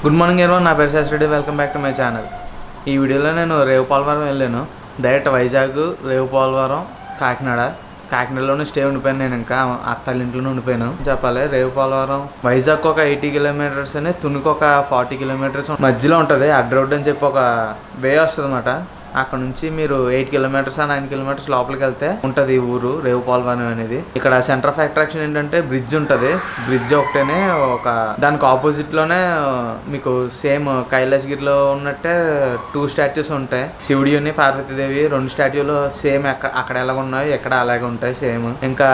Good morning everyone, నా పేరు Shastri. Welcome back to my channel. ఈ వీడియోలో నేను రేవుపోలవరం వెళ్ళాను. డైరెక్ట్ వైజాగ్, రేవుపోలవరం, కాకినాడలోనే స్టే ఉండిపోయాను. నేను ఇంకా అత్తల ఇంట్లోనే ఉండిపోయాను చెప్పాలి. రేవుపోలవరం వైజాగ్ ఒక 80 కిలోమీటర్స్ అని, తునికి ఒక 40 కిలోమీటర్స్ మధ్యలో ఉంటుంది. అడ్ రోడ్ అని చెప్పి ఒక వే వస్తుంది అన్నమాట. అక్కడ నుంచి మీరు 8 కిలోమీటర్స్ 9 కిలోమీటర్స్ లోపలికి వెళ్తే ఉంటుంది ఊరు రేవుపోలవరం అనేది. ఇక్కడ సెంటర్ ఆఫ్ అట్రాక్షన్ ఏంటంటే బ్రిడ్జ్ ఉంటుంది. బ్రిడ్జ్ ఒకటేనే, ఒక దానికి ఆపోజిట్ లోనే మీకు సేమ్ కైలాసగిరిలో ఉన్నట్టే 2 స్టాచ్యూస్ ఉంటాయి. శివుడిని పార్వతీదేవి 2 స్టాచ్యూలు సేమ్ అక్కడ ఎలాగ ఉన్నాయి, ఎక్కడ అలాగే ఉంటాయి సేమ్. ఇంకా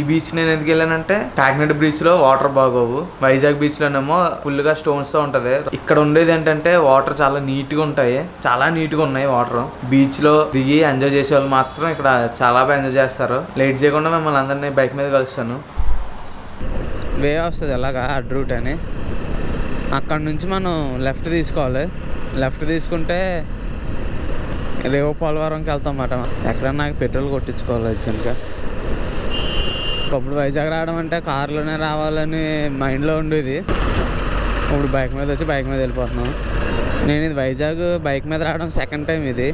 ఈ బీచ్ నేను ఎందుకు వెళ్ళానంటే, కాకినాడ బీచ్ లో వాటర్ బాగోవు, వైజాగ్ బీచ్ లోనేమో ఫుల్ గా స్టోన్స్ తో ఉంటది. ఇక్కడ ఉండేది ఏంటంటే వాటర్ చాలా నీట్ గా ఉంటాయి, చాలా నీట్ గా ఉన్నాయి వాటర్. బీచ్ లో దిగి ఎంజాయ్ చేసే వాళ్ళు మాత్రం ఇక్కడ చాలా బాగా ఎంజాయ్ చేస్తారు. లేట్ చేయకుండా మిమ్మల్ని అందరినీ బైక్ మీద కలుస్తాను. వే వస్తుంది అలాగా అడ్ రూట్ అని. అక్కడ నుంచి మనం లెఫ్ట్ తీసుకోవాలి. లెఫ్ట్ తీసుకుంటే రేవుపోలవరంకి వెళ్తాం అన్నమాట. ఎక్కడన్నా నాకు పెట్రోల్ కొట్టించుకోవాలి యాక్చువల్గా. ఇప్పుడు వైజాగ్ రావడం అంటే కారులోనే రావాలని మైండ్లో ఉండేది. ఇప్పుడు బైక్ మీద వచ్చి బైక్ మీద వెళ్ళిపోతున్నాం. నేను ఇది వైజాగ్ బైక్ మీద రావడం సెకండ్ టైం ఇది.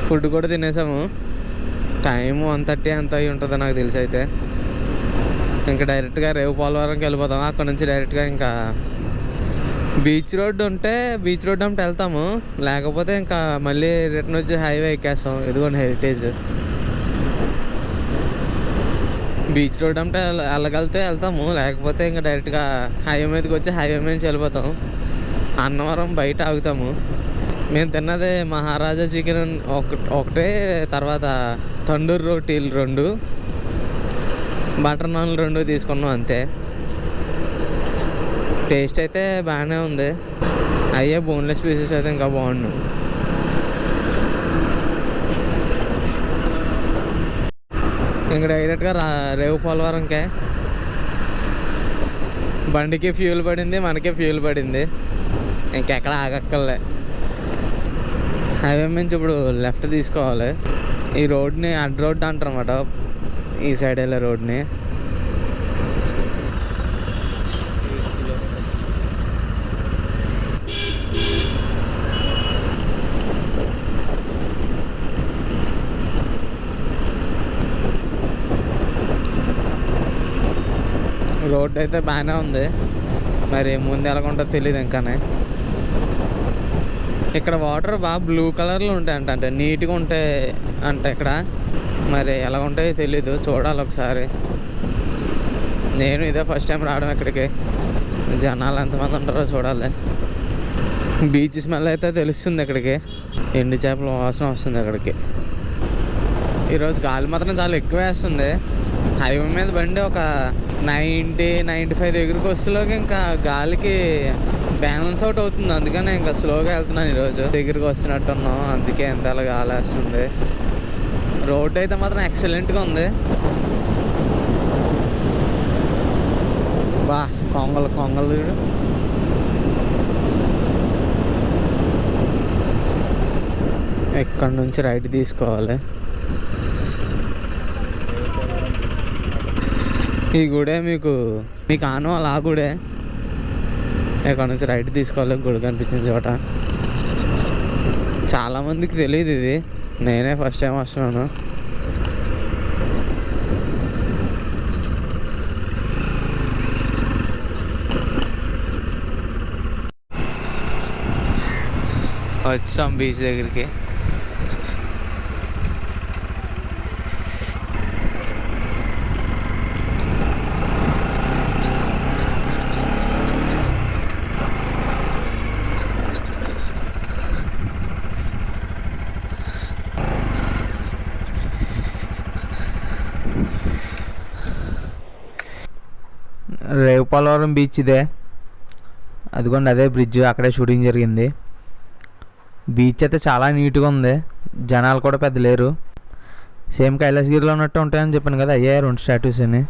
ఫుడ్ కూడా తినేసాము. టైం 1:30 అంత అయి ఉంటుంది నాకు తెలిసి. అయితే ఇంకా డైరెక్ట్గా రేవుపోలవరంకి వెళ్ళిపోతాము. అక్కడ నుంచి డైరెక్ట్గా ఇంకా బీచ్ రోడ్ ఉంటే బీచ్ రోడ్ అంటే వెళ్తాము, లేకపోతే ఇంకా మళ్ళీ రిటర్న్ వచ్చి హైవే ఎక్కేస్తాం. ఇదిగోండి హెరిటేజ్. బీచ్ రోడ్ అంటే వెళ్ళగలితే వెళ్తాము, లేకపోతే ఇంకా డైరెక్ట్గా హైవే మీదకి వచ్చి హైవే మీద వెళ్ళిపోతాం. అన్నవరం బయట ఆగుతాము. మేము తిన్నది మహారాజా చికెన్ ఒకటే, తర్వాత తండూరి రోటీలు 2, బటర్ నాన్లు 2 తీసుకున్నాం అంతే. టేస్ట్ అయితే బాగానే ఉంది. అయ్యే బోన్లెస్ పీసెస్ అయితే ఇంకా బాగుండు. ఇంక డైరెక్ట్గా రేవుపోలవరంకే. బండికి ఫ్యూల్ పడింది, మనకే ఫ్యూల్ పడింది, ఇంకెక్కడ ఆగక్కర్లే. హైవే నుంచి ఇప్పుడు లెఫ్ట్ తీసుకోవాలి. ఈ రోడ్ని అడ్ రోడ్ అంటారు అన్నమాట, ఈ సైడ్ వెళ్ళే రోడ్ని. రోడ్ అయితే బాగానే ఉంది, మరి ముందు ఎలాగుంటుందో తెలియదు ఇంకానే. ఇక్కడ వాటర్ బాగా బ్లూ కలర్లో ఉంటాయంట, అంటే నీట్గా ఉంటాయి అంటే ఇక్కడ. మరి ఎలా ఉంటాయో తెలీదు, చూడాలి ఒకసారి. నేను ఇదే ఫస్ట్ టైం రావడం ఇక్కడికి. జనాలు ఎంతమంది ఉంటారో చూడాలి. బీచ్ స్మెల్ అయితే తెలుస్తుంది ఇక్కడికి. ఎండు చేపల వాసన వస్తుంది ఇక్కడికి. ఈరోజు గాలి మాత్రం చాలా ఎక్కువ వేస్తుంది. హైవే మీద బండి ఒక 90-95 దగ్గరికి వస్తులోకి ఇంకా గాలికి బ్యాలెన్స్ అవుట్ అవుతుంది. అందుకనే ఇంకా స్లోగా వెళ్తున్నాను ఈరోజు. దగ్గరికి వస్తున్నట్టున్నాం, అందుకే ఎంతలా గాలి వేస్తుంది. రోడ్ అయితే మాత్రం ఎక్సలెంట్గా ఉంది. బా కొంగలు ఇక్కడ నుంచి రైట్ తీసుకోవాలి. ఈ గుడే మీకు ఆను అలా గుడే. ఇక్కడ నుంచి రైట్ తీసుకోవాలి గుడి కనిపించిన చోట. చాలామందికి తెలియదు ఇది, నేనే ఫస్ట్ టైం వస్తున్నాను. వచ్చాం బీచ్ దగ్గరికి. రేవుపాలవరం బీచ్ ఇదే. అదిగోండి అదే బ్రిడ్జ్, అక్కడే షూటింగ్ జరిగింది. బీచ్ అయితే చాలా నీట్గా ఉంది, జనాలు కూడా పెద్ద లేరు. సేమ్ కైలాసగిరిలో ఉన్నట్టు ఉంటాయని చెప్పాను కదా, అయ్యాయి 2 స్టాట్యూస్ అని.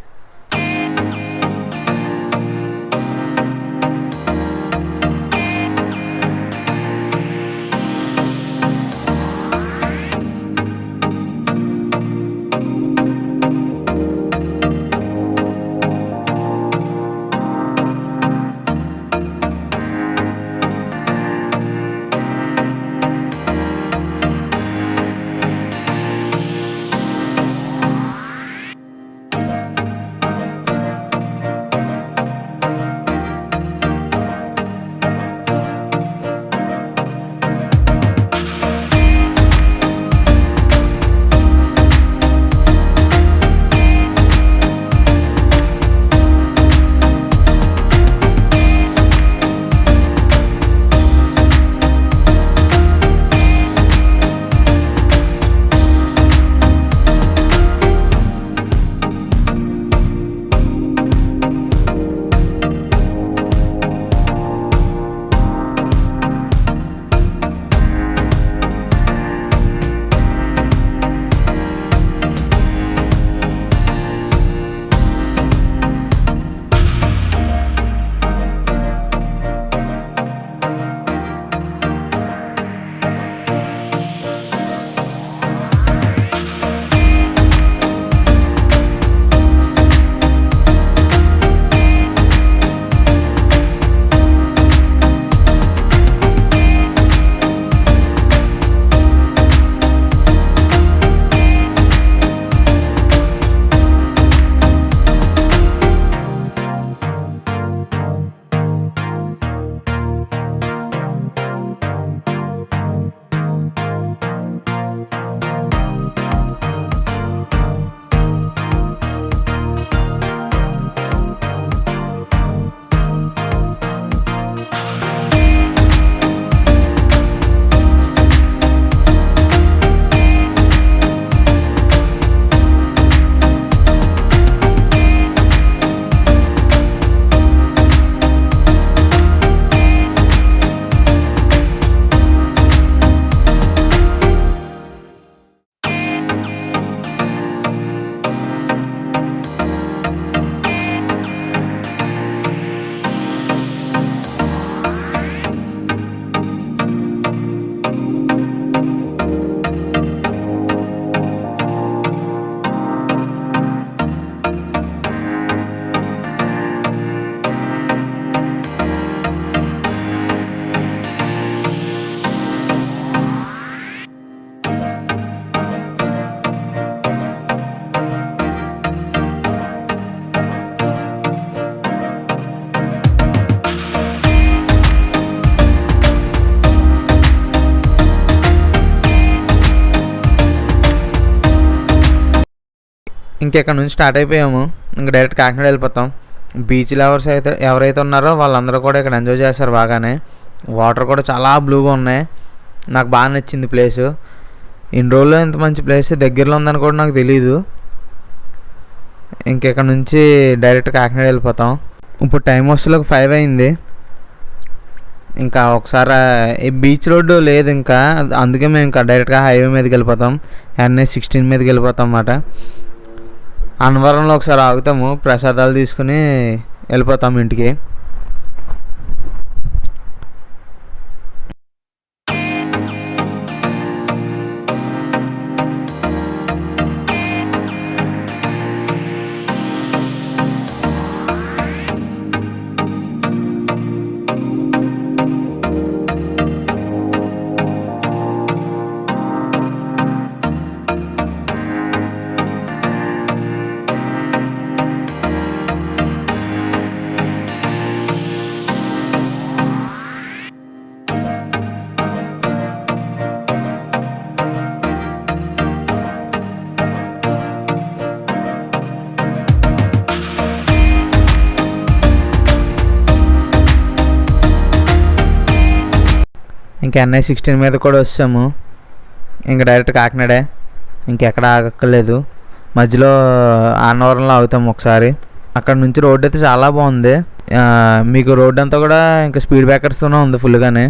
ఇంకెక్కడ నుంచి స్టార్ట్ అయిపోయాము, ఇంకా డైరెక్ట్ కాకినాడ వెళ్ళిపోతాం. బీచ్ లవర్స్ అయితే ఎవరైతే ఉన్నారో వాళ్ళందరూ కూడా ఇక్కడ ఎంజాయ్ చేస్తారు బాగానే. వాటర్ కూడా చాలా బ్లూగా ఉన్నాయి, నాకు బాగా నచ్చింది ప్లేసు. ఇన్ని రోజుల్లో ఇంత మంచి ప్లేస్ దగ్గరలో ఉందని కూడా నాకు తెలీదు. ఇంకెక్కడ నుంచి డైరెక్ట్ కాకినాడ వెళ్ళిపోతాం. ఇప్పుడు టైం వస్తువులకు 5 అయింది. ఇంకా ఒకసారి ఈ బీచ్ రోడ్డు లేదు ఇంకా, అందుకే మేము ఇంకా డైరెక్ట్గా హైవే మీదకి వెళ్ళిపోతాం. NH16 మీదకి వెళ్ళిపోతాం అన్నమాట. అన్నవరంలో ఒకసారి ఆగుతాము, ప్రసాదాలు తీసుకుని వెళ్ళిపోతాము ఇంటికి. ఇంకా NH16 మీద కూడా వచ్చాము. ఇంకా డైరెక్ట్ కాకినాడే, ఇంకెక్కడ ఆగక్కర్లేదు. మధ్యలో అన్నవరంలో ఆగుతాము ఒకసారి. అక్కడ నుంచి రోడ్ అయితే చాలా బాగుంది. మీకు రోడ్ అంతా కూడా ఇంకా స్పీడ్ బ్రేకర్స్తోనే ఉంది ఫుల్గానే.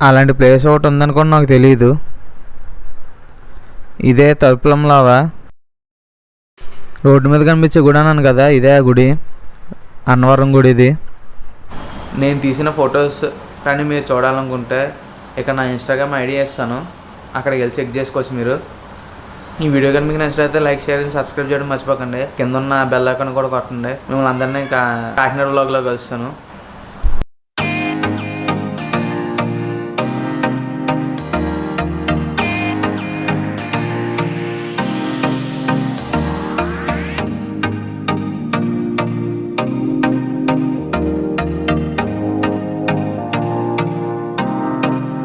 అలాంటి ప్లేస్ ఒకటి ఉందనుకోండి, నాకు తెలియదు. ఇదే తలుపులంలాగా రోడ్డు మీద కనిపించే గుడి అన్నాను కదా, ఇదే ఆ గుడి, అన్నవరం గుడి. ఇది నేను తీసిన ఫొటోస్ కానీ మీరు చూడాలనుకుంటే ఇక్కడ నా ఇన్స్టాగ్రామ్ ఐడి ఇస్తాను, అక్కడికి వెళ్ళి చెక్ చేసుకోవచ్చు మీరు. ఈ వీడియో కానీ మీకు నచ్చినట్లయితే లైక్, షేర్ అండ్ సబ్స్క్రైబ్ చేయడం మర్చిపోకండి. కింద ఉన్న బెల్ ఐకాన్ కూడా కొట్టండి. మిమ్మల్ని అందరినీ కాకినాడ వ్లాగ్లో కలుస్తాను.